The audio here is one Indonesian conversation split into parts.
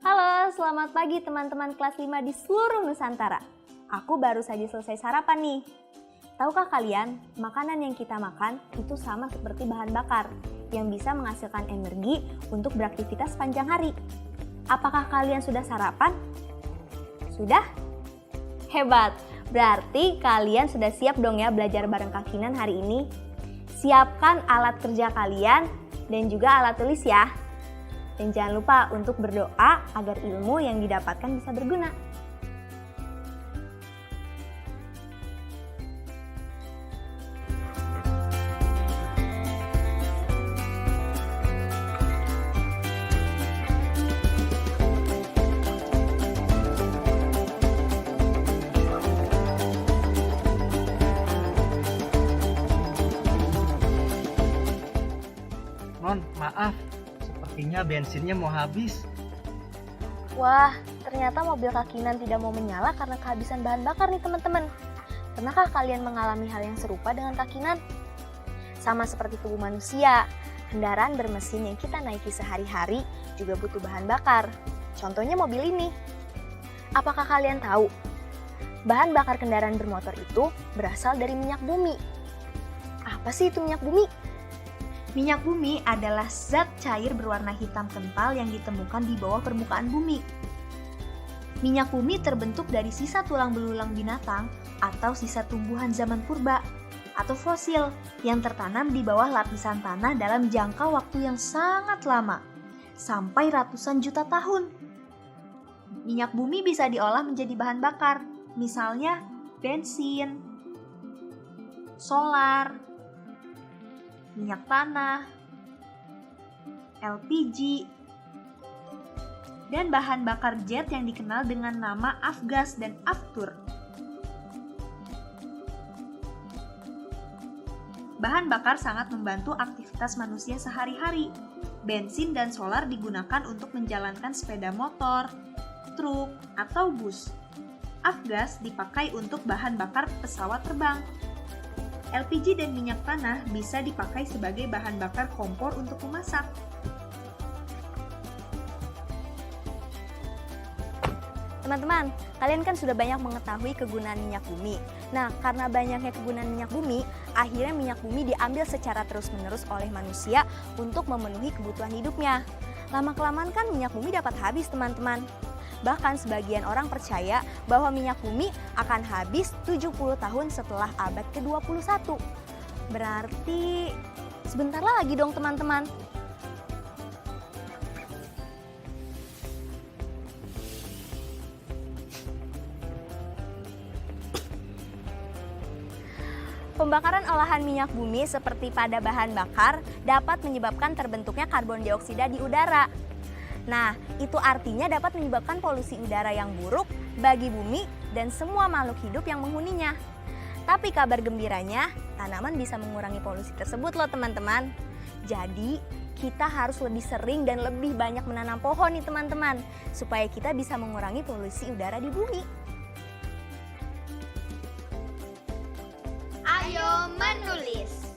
Halo, selamat pagi teman-teman kelas 5 di seluruh Nusantara. Aku baru saja selesai sarapan nih. Tahukah kalian, makanan yang kita makan itu sama seperti bahan bakar yang bisa menghasilkan energi untuk beraktivitas sepanjang hari. Apakah kalian sudah sarapan? Sudah? Hebat! Berarti kalian sudah siap dong ya belajar bareng Kak Kinan hari ini. Siapkan alat kerja kalian dan juga alat tulis ya. Dan jangan lupa untuk berdoa agar ilmu yang didapatkan bisa berguna. Non, maaf. Sepertinya bensinnya mau habis. Wah, ternyata mobil Kak Kinan tidak mau menyala karena kehabisan bahan bakar nih teman-teman. Pernahkah kalian mengalami hal yang serupa dengan Kak Kinan? Sama seperti tubuh manusia, kendaraan bermesin yang kita naiki sehari-hari juga butuh bahan bakar. Contohnya mobil ini. Apakah kalian tahu? Bahan bakar kendaraan bermotor itu berasal dari minyak bumi. Apa sih itu minyak bumi? Minyak bumi adalah zat cair berwarna hitam kental yang ditemukan di bawah permukaan bumi. Minyak bumi terbentuk dari sisa tulang belulang binatang atau sisa tumbuhan zaman purba atau fosil yang tertanam di bawah lapisan tanah dalam jangka waktu yang sangat lama, sampai ratusan juta tahun. Minyak bumi bisa diolah menjadi bahan bakar, misalnya bensin, solar, minyak tanah, LPG, dan bahan bakar jet yang dikenal dengan nama Afgas dan Aftur. Bahan bakar sangat membantu aktivitas manusia sehari-hari. Bensin dan solar digunakan untuk menjalankan sepeda motor, truk, atau bus. Afgas dipakai untuk bahan bakar pesawat terbang. LPG dan minyak tanah bisa dipakai sebagai bahan bakar kompor untuk memasak. Teman-teman, kalian kan sudah banyak mengetahui kegunaan minyak bumi. Nah, karena banyaknya kegunaan minyak bumi, akhirnya minyak bumi diambil secara terus-menerus oleh manusia untuk memenuhi kebutuhan hidupnya. Lama-kelamaan kan minyak bumi dapat habis, teman-teman. Bahkan sebagian orang percaya bahwa minyak bumi akan habis 70 tahun setelah abad ke-21. Berarti sebentar lagi dong teman-teman. Pembakaran olahan minyak bumi seperti pada bahan bakar dapat menyebabkan terbentuknya karbon dioksida di udara. Nah, itu artinya dapat menyebabkan polusi udara yang buruk bagi bumi dan semua makhluk hidup yang menghuninya. Tapi kabar gembiranya, tanaman bisa mengurangi polusi tersebut loh teman-teman. Jadi, kita harus lebih sering dan lebih banyak menanam pohon nih teman-teman, supaya kita bisa mengurangi polusi udara di bumi. Ayo menulis.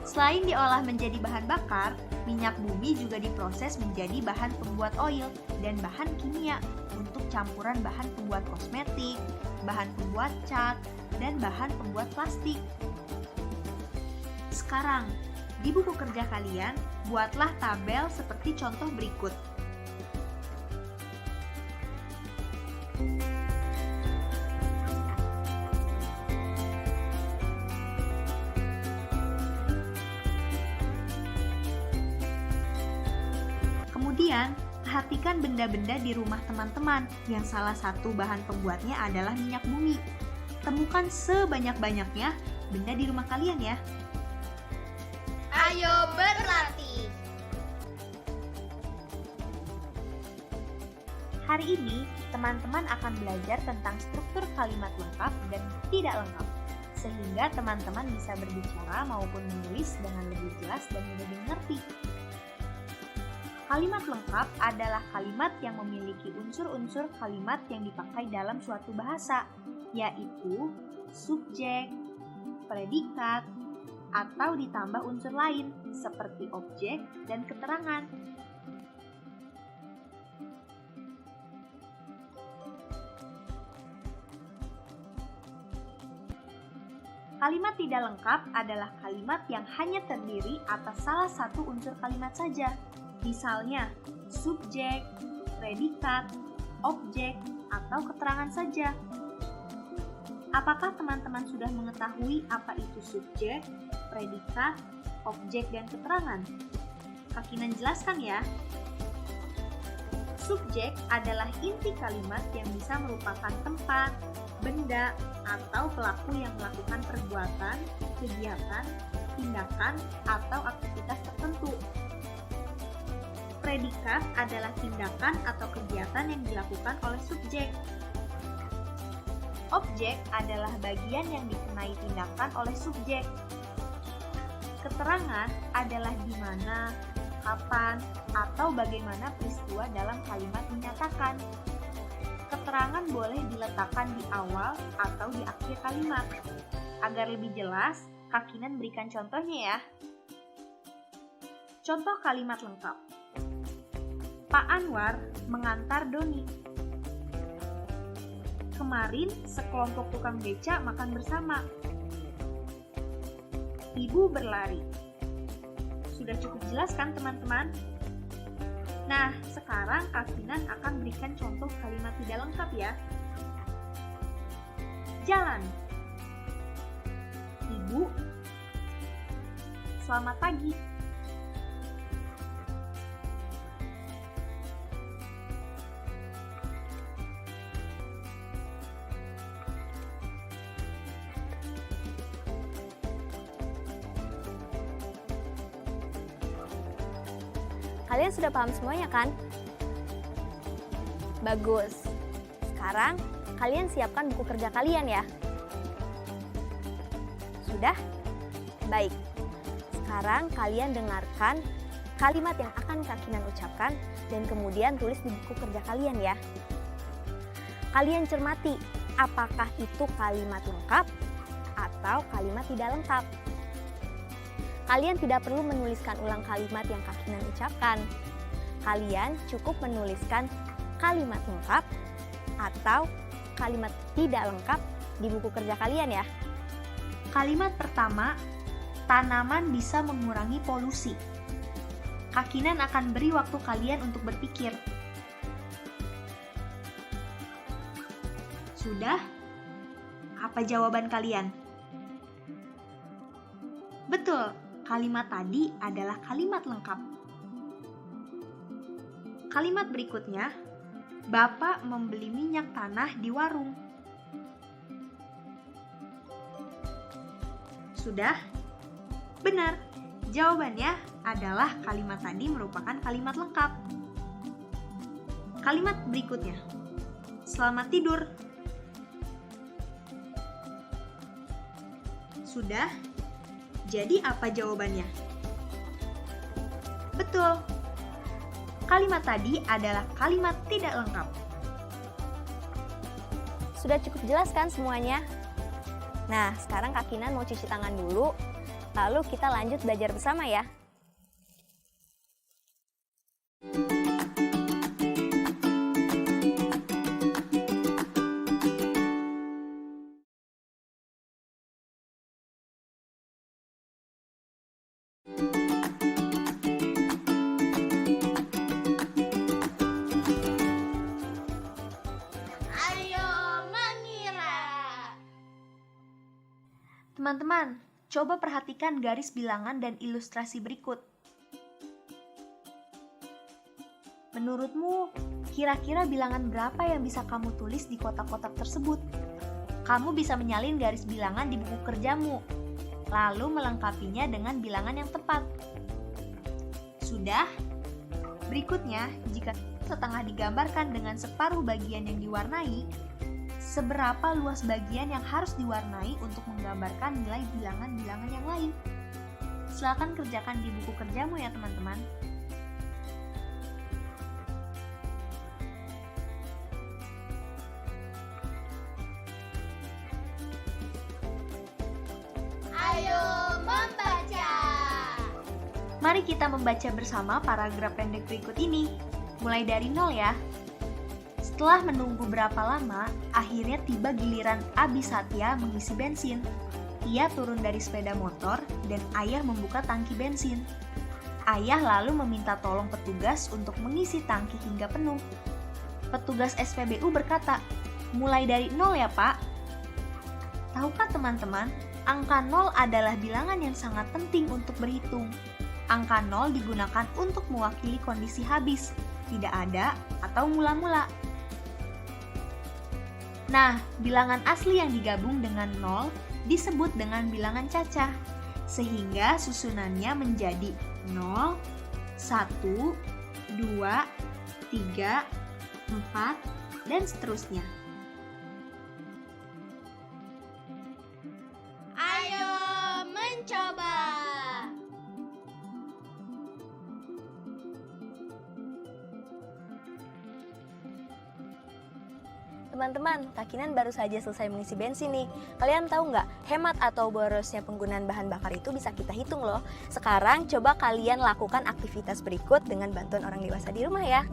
Selain diolah menjadi bahan bakar, minyak bumi juga diproses menjadi bahan pembuat oil dan bahan kimia untuk campuran bahan pembuat kosmetik, bahan pembuat cat, dan bahan pembuat plastik. Sekarang, di buku kerja kalian, buatlah tabel seperti contoh berikut. Kemudian, perhatikan benda-benda di rumah teman-teman yang salah satu bahan pembuatnya adalah minyak bumi. Temukan sebanyak-banyaknya benda di rumah kalian ya. Ayo berlatih. Hari ini, teman-teman akan belajar tentang struktur kalimat lengkap dan tidak lengkap, sehingga teman-teman bisa berbicara maupun menulis dengan lebih jelas dan mudah dimengerti. Kalimat lengkap adalah kalimat yang memiliki unsur-unsur kalimat yang dipakai dalam suatu bahasa, yaitu subjek, predikat, atau ditambah unsur lain seperti objek dan keterangan. Kalimat tidak lengkap adalah kalimat yang hanya terdiri atas salah satu unsur kalimat saja. Misalnya, subjek, predikat, objek, atau keterangan saja. Apakah teman-teman sudah mengetahui apa itu subjek, predikat, objek, dan keterangan? Kak Kinan jelaskan ya. Subjek adalah inti kalimat yang bisa merupakan tempat, benda, atau pelaku yang melakukan perbuatan, kegiatan, tindakan, atau aktivitas tertentu. Predikat adalah tindakan atau kegiatan yang dilakukan oleh subjek. Objek adalah bagian yang dikenai tindakan oleh subjek. Keterangan adalah di mana, kapan, atau bagaimana peristiwa dalam kalimat dinyatakan. Keterangan boleh diletakkan di awal atau di akhir kalimat. Agar lebih jelas, Kak Kinan berikan contohnya ya. Contoh kalimat lengkap. Pak Anwar mengantar Doni. Kemarin sekelompok tukang beca makan bersama. Ibu berlari. Sudah cukup jelas kan teman-teman? Nah, sekarang Kak Kinan akan berikan contoh kalimat tidak lengkap ya. Jalan. Ibu, selamat pagi. Kalian sudah paham semuanya kan? Bagus. Sekarang kalian siapkan buku kerja kalian ya. Sudah? Baik. Sekarang kalian dengarkan kalimat yang akan Kak Kinan ucapkan dan kemudian tulis di buku kerja kalian ya. Kalian cermati apakah itu kalimat lengkap atau kalimat tidak lengkap. Kalian tidak perlu menuliskan ulang kalimat yang Kak Kinan ucapkan. Kalian cukup menuliskan kalimat lengkap atau kalimat tidak lengkap di buku kerja kalian ya. Kalimat pertama, tanaman bisa mengurangi polusi. Kak Kinan akan beri waktu kalian untuk berpikir. Sudah? Apa jawaban kalian? Betul, kalimat tadi adalah kalimat lengkap. Kalimat berikutnya, Bapak membeli minyak tanah di warung. Sudah? Benar, jawabannya adalah kalimat tadi merupakan kalimat lengkap. Kalimat berikutnya, selamat tidur. Sudah? Jadi apa jawabannya? Betul. Kalimat tadi adalah kalimat tidak lengkap. Sudah cukup jelas kan semuanya? Nah, sekarang Kak Kinan mau cuci tangan dulu, lalu kita lanjut belajar bersama ya. Ayo mengira. Teman-teman, coba perhatikan garis bilangan dan ilustrasi berikut. Menurutmu, kira-kira bilangan berapa yang bisa kamu tulis di kotak-kotak tersebut? Kamu bisa menyalin garis bilangan di buku kerjamu, lalu melengkapinya dengan bilangan yang tepat. Sudah? Berikutnya, jika setengah digambarkan dengan separuh bagian yang diwarnai, seberapa luas bagian yang harus diwarnai untuk menggambarkan nilai bilangan-bilangan yang lain? Silakan kerjakan di buku kerjamu ya teman-teman. Ayo membaca. Mari kita membaca bersama paragraf pendek berikut ini. Mulai dari 0 ya. Setelah menunggu berapa lama, akhirnya tiba giliran Abi Satya mengisi bensin. Ia turun dari sepeda motor dan ayah membuka tangki bensin. Ayah lalu meminta tolong petugas untuk mengisi tangki hingga penuh. Petugas SPBU berkata, "Mulai dari 0 ya, Pak." Tahukah teman-teman, angka 0 adalah bilangan yang sangat penting untuk berhitung. Angka 0 digunakan untuk mewakili kondisi habis, tidak ada, atau mula-mula. Nah, bilangan asli yang digabung dengan 0 disebut dengan bilangan cacah, sehingga susunannya menjadi 0, 1, 2, 3, 4, dan seterusnya. Ayo mencoba. Teman-teman, Kak Kinan baru saja selesai mengisi bensin nih. Kalian tahu nggak, hemat atau borosnya penggunaan bahan bakar itu bisa kita hitung loh. Sekarang coba kalian lakukan aktivitas berikut dengan bantuan orang dewasa di rumah ya.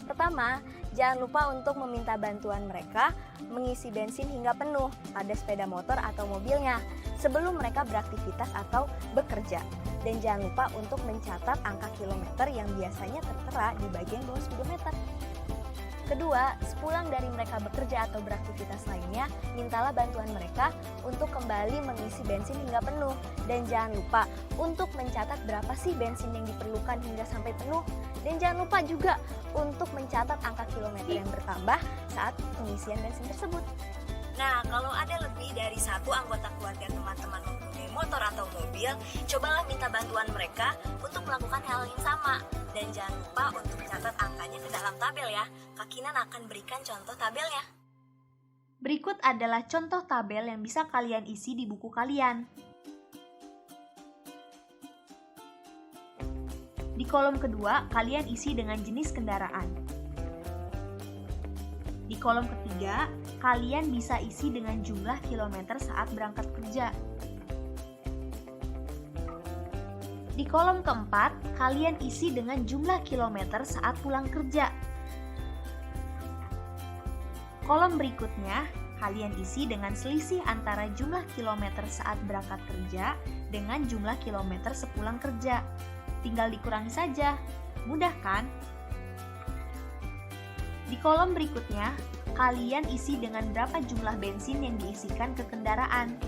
Pertama, jangan lupa untuk meminta bantuan mereka mengisi bensin hingga penuh pada sepeda motor atau mobilnya sebelum mereka beraktivitas atau bekerja. Dan jangan lupa untuk mencatat angka kilometer yang biasanya tertera di bagian bawah speedometer. Kedua, sepulang dari mereka bekerja atau beraktivitas lainnya, mintalah bantuan mereka untuk kembali mengisi bensin hingga penuh. Dan jangan lupa untuk mencatat berapa sih bensin yang diperlukan hingga sampai penuh. Dan jangan lupa juga untuk mencatat angka kilometer yang bertambah saat pengisian bensin tersebut. Nah, kalau ada lebih dari satu anggota keluarga teman-teman mempunyai motor atau mobil, cobalah minta bantuan mereka untuk melakukan hal yang sama. Dan jangan lupa untuk catat angkanya ke dalam tabel ya. Kak Kinan akan berikan contoh tabelnya. Berikut adalah contoh tabel yang bisa kalian isi di buku kalian. Di kolom kedua, kalian isi dengan jenis kendaraan. Di kolom ketiga, kalian bisa isi dengan jumlah kilometer saat berangkat kerja. Di kolom keempat, kalian isi dengan jumlah kilometer saat pulang kerja. Kolom berikutnya, kalian isi dengan selisih antara jumlah kilometer saat berangkat kerja dengan jumlah kilometer sepulang kerja. Tinggal dikurangi saja, mudah kan? Di kolom berikutnya, kalian isi dengan berapa jumlah bensin yang diisikan ke kendaraan.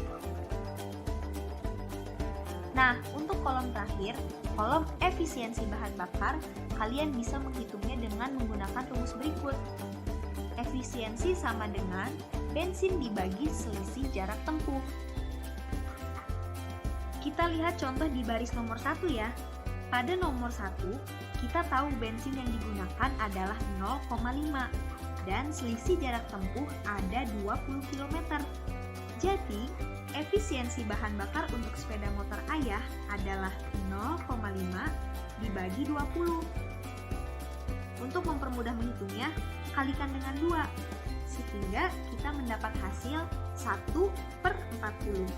Nah, untuk kolom terakhir, kolom efisiensi bahan bakar, kalian bisa menghitungnya dengan menggunakan rumus berikut. Efisiensi sama dengan bensin dibagi selisih jarak tempuh. Kita lihat contoh di baris nomor 1 ya. Pada nomor 1, kita tahu bensin yang digunakan adalah 0,5 dan selisih jarak tempuh ada 20 km. Jadi, efisiensi bahan bakar untuk sepeda motor ayah adalah 0,5 dibagi 20. Untuk mempermudah menghitungnya, kalikan dengan 2, sehingga kita mendapat hasil 1/40.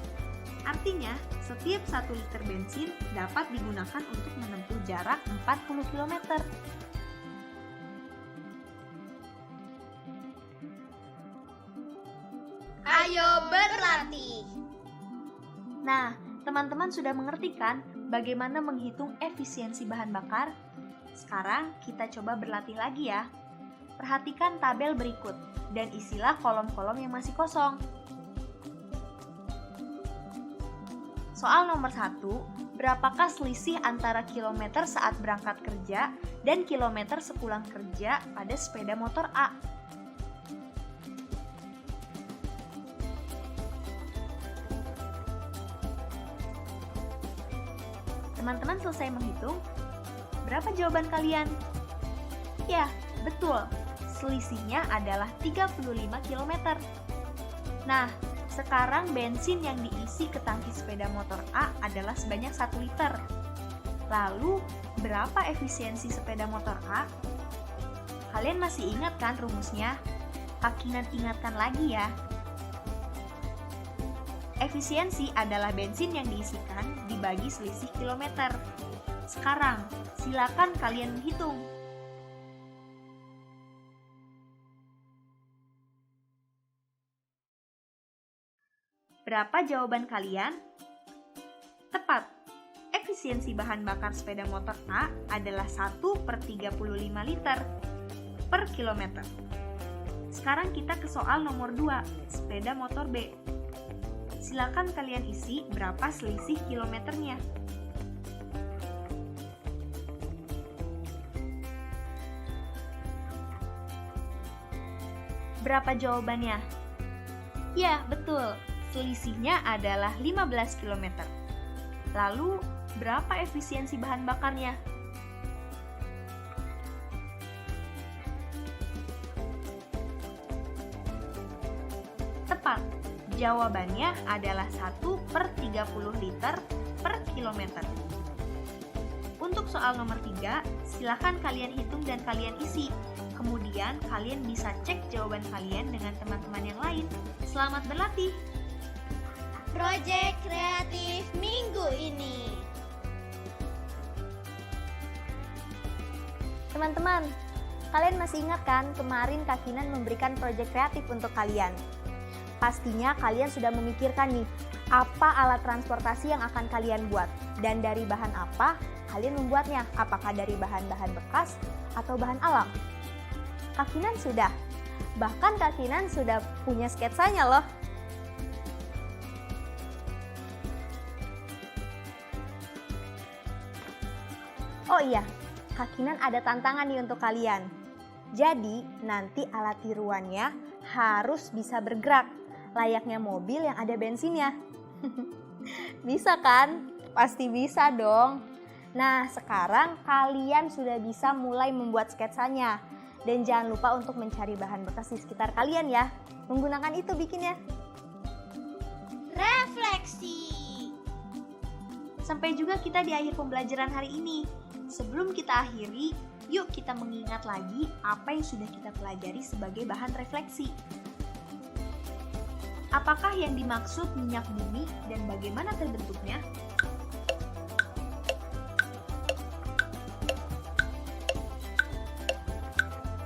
Artinya, setiap 1 liter bensin dapat digunakan untuk menempuh jarak 40 km. Ayo berlatih. Nah, teman-teman sudah mengerti kan bagaimana menghitung efisiensi bahan bakar? Sekarang kita coba berlatih lagi ya. Perhatikan tabel berikut dan isilah kolom-kolom yang masih kosong. Soal nomor 1, Berapakah selisih antara kilometer saat berangkat kerja dan kilometer sepulang kerja pada sepeda motor A? Teman-teman selesai menghitung? Berapa jawaban kalian? Ya, betul. Selisihnya adalah 35 km. Nah, sekarang bensin yang diisi ke tangki sepeda motor A adalah sebanyak 1 liter. Lalu, berapa efisiensi sepeda motor A? Kalian masih ingat kan rumusnya? Kakinan ingatkan lagi ya. Efisiensi adalah bensin yang diisikan dibagi selisih kilometer. Sekarang, silakan kalian menghitung. Berapa jawaban kalian? Tepat. Efisiensi bahan bakar sepeda motor A adalah 1/35 liter per kilometer. Sekarang kita ke soal nomor 2, sepeda motor B. Silakan kalian isi berapa selisih kilometernya. Berapa jawabannya? Ya, betul. Selisihnya adalah 15 km. Lalu, berapa efisiensi bahan bakarnya? Tepat. Jawabannya adalah 1/30 liter per kilometer. Untuk soal nomor 3, silakan kalian hitung dan kalian isi. Kemudian kalian bisa cek jawaban kalian dengan teman-teman yang lain. Selamat berlatih! Proyek kreatif minggu ini. Teman-teman, kalian masih ingat kan kemarin Kak Kinan memberikan proyek kreatif untuk kalian? Pastinya kalian sudah memikirkan nih, apa alat transportasi yang akan kalian buat? Dan dari bahan apa kalian membuatnya? Apakah dari bahan-bahan bekas atau bahan alam? Kak Kinan sudah. Bahkan Kak Kinan sudah punya sketsanya loh. Oh iya, Kak Kinan ada tantangan nih untuk kalian. Jadi, nanti alat tiruannya harus bisa bergerak, layaknya mobil yang ada bensinnya. Bisa kan? Pasti bisa dong. Nah, sekarang kalian sudah bisa mulai membuat sketsanya. Dan jangan lupa untuk mencari bahan bekas di sekitar kalian ya. Menggunakan itu bikinnya. Refleksi. Sampai juga kita di akhir pembelajaran hari ini. Sebelum kita akhiri, yuk kita mengingat lagi apa yang sudah kita pelajari sebagai bahan refleksi. Apakah yang dimaksud minyak bumi dan bagaimana terbentuknya?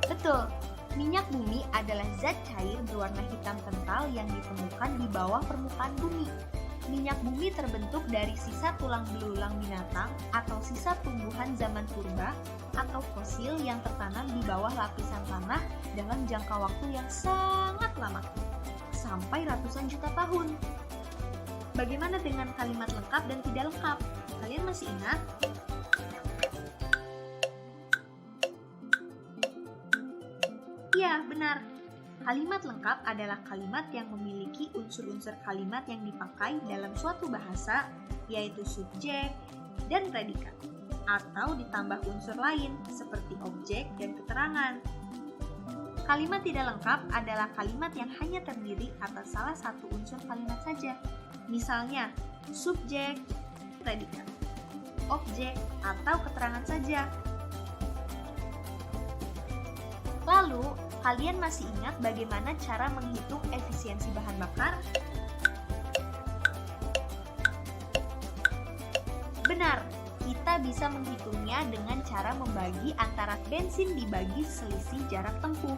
Betul, minyak bumi adalah zat cair berwarna hitam kental yang ditemukan di bawah permukaan bumi. Minyak bumi terbentuk dari sisa tulang belulang binatang atau sisa tumbuhan zaman purba atau fosil yang tertanam di bawah lapisan tanah dalam jangka waktu yang sangat lama, sampai ratusan juta tahun. Bagaimana dengan kalimat lengkap dan tidak lengkap? Kalian masih ingat? Ya, benar. Kalimat lengkap adalah kalimat yang memiliki unsur-unsur kalimat yang dipakai dalam suatu bahasa, yaitu subjek dan predikat, atau ditambah unsur lain seperti objek dan keterangan. Kalimat tidak lengkap adalah kalimat yang hanya terdiri atas salah satu unsur kalimat saja. Misalnya, subjek, predikat, objek, atau keterangan saja. Lalu, kalian masih ingat bagaimana cara menghitung efisiensi bahan bakar? Benar, kita bisa menghitungnya dengan cara membagi antara bensin dibagi selisih jarak tempuh.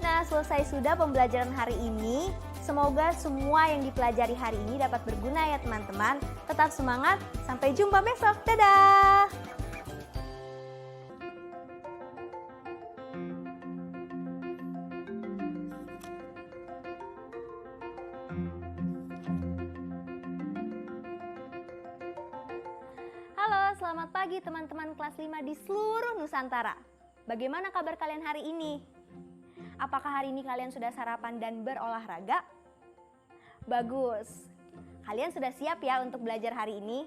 Nah, selesai sudah pembelajaran hari ini. Semoga semua yang dipelajari hari ini dapat berguna ya teman-teman. Tetap semangat, sampai jumpa besok. Dadah! selamat pagi teman-teman kelas 5 di seluruh Nusantara. Bagaimana kabar kalian hari ini? Apakah hari ini kalian sudah sarapan dan berolahraga? Bagus. Kalian sudah siap ya untuk belajar hari ini?